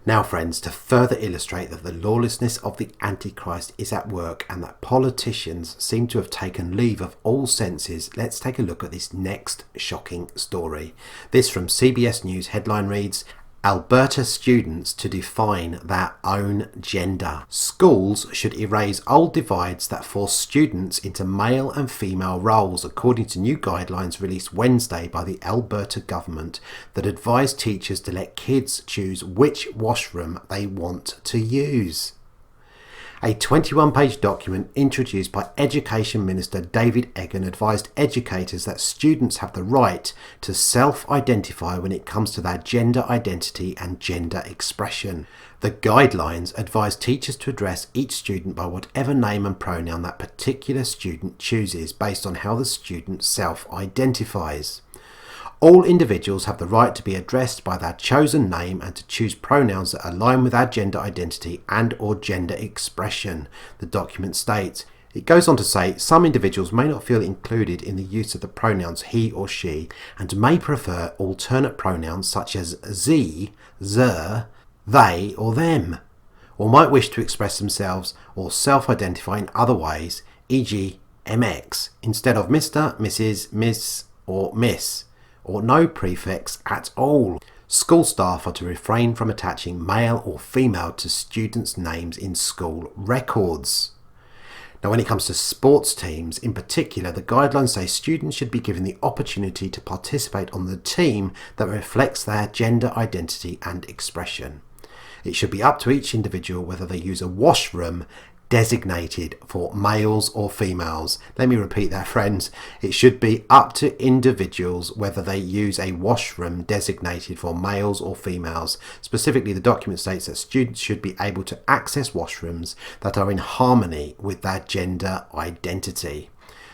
Now, friends, to further illustrate that the lawlessness of the Antichrist is at work and that politicians seem to have taken leave of all senses, let's take a look at this next shocking story. This from CBS News headline reads, Alberta students to define their own gender. Schools should erase old divides that force students into male and female roles, according to new guidelines released Wednesday by the Alberta government that advise teachers to let kids choose which washroom they want to use. A 21-page document introduced by Education Minister David Egan advised educators that students have the right to self-identify when it comes to their gender identity and gender expression. The guidelines advise teachers to address each student by whatever name and pronoun that particular student chooses based on how the student self-identifies. All individuals have the right to be addressed by their chosen name and to choose pronouns that align with their gender identity and or gender expression, the document states. It goes on to say some individuals may not feel included in the use of the pronouns he or she and may prefer alternate pronouns such as ze, zer, they or them, or might wish to express themselves or self-identify in other ways, e.g. MX, instead of Mr., Mrs., Miss or Miss, or no prefix at all. School staff are to refrain from attaching male or female to students' names in school records. Now, when it comes to sports teams in particular, the guidelines say students should be given the opportunity to participate on the team that reflects their gender identity and expression. It should be up to each individual whether they use a washroom designated for males or females. Let me repeat that, friends. It should be up to individuals whether they use a washroom designated for males or females. Specifically, the document states that students should be able to access washrooms that are in harmony with their gender identity.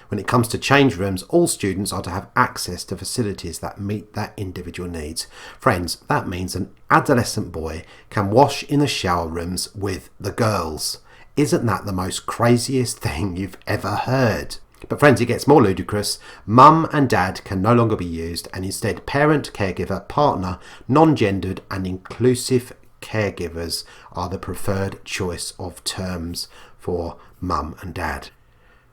When it comes to change rooms, all students are to have access to facilities that meet their individual needs. Friends, that means an adolescent boy can wash in the shower rooms with the girls. Isn't that the most craziest thing you've ever heard? But friends, it gets more ludicrous. Mum and dad can no longer be used, and instead parent, caregiver, partner, non-gendered and inclusive caregivers are the preferred choice of terms for mum and dad.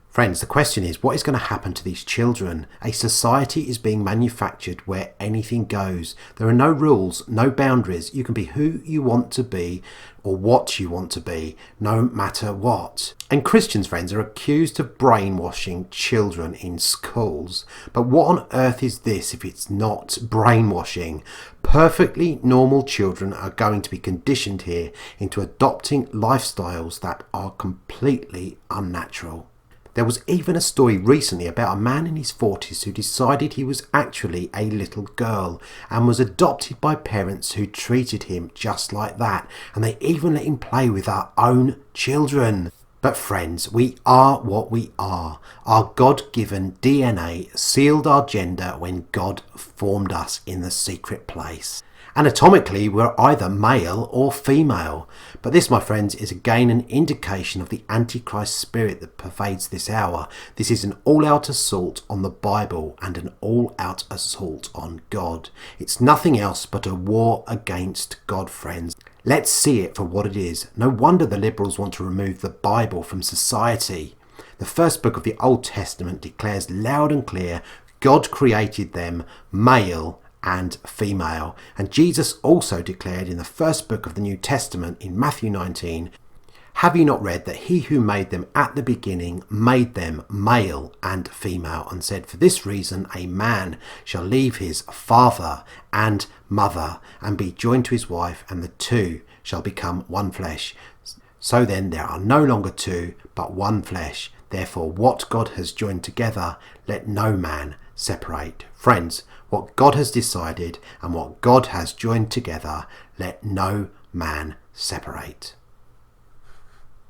Friends, the question is, what is going to happen to these children? A society is being manufactured where anything goes. There are no rules, no boundaries. You can be who you want to be or what you want to be, no matter what. And Christians, friends, are accused of brainwashing children in schools. But what on earth is this if it's not brainwashing? Perfectly normal children are going to be conditioned here into adopting lifestyles that are completely unnatural. There was even a story recently about a man in his 40s who decided he was actually a little girl and was adopted by parents who treated him just like that, and they even let him play with our own children. But friends, we are what we are. Our God-given DNA sealed our gender when God formed us in the secret place. Anatomically, we're either male or female. But this, my friends, is again an indication of the Antichrist spirit that pervades this hour. This is an all-out assault on the Bible and an all-out assault on God. It's nothing else but a war against God, friends. Let's see it for what it is. No wonder the liberals want to remove the Bible from society. The first book of the Old Testament declares loud and clear, God created them male and female. And Jesus also declared in the first book of the New Testament in Matthew 19, have you not read that he who made them at the beginning made them male and female, and said, for this reason a man shall leave his father and mother and be joined to his wife, and the two shall become one flesh. So then there are no longer two, but one flesh. Therefore what God has joined together, let no man separate. Friends, what God has decided and what God has joined together, let no man separate.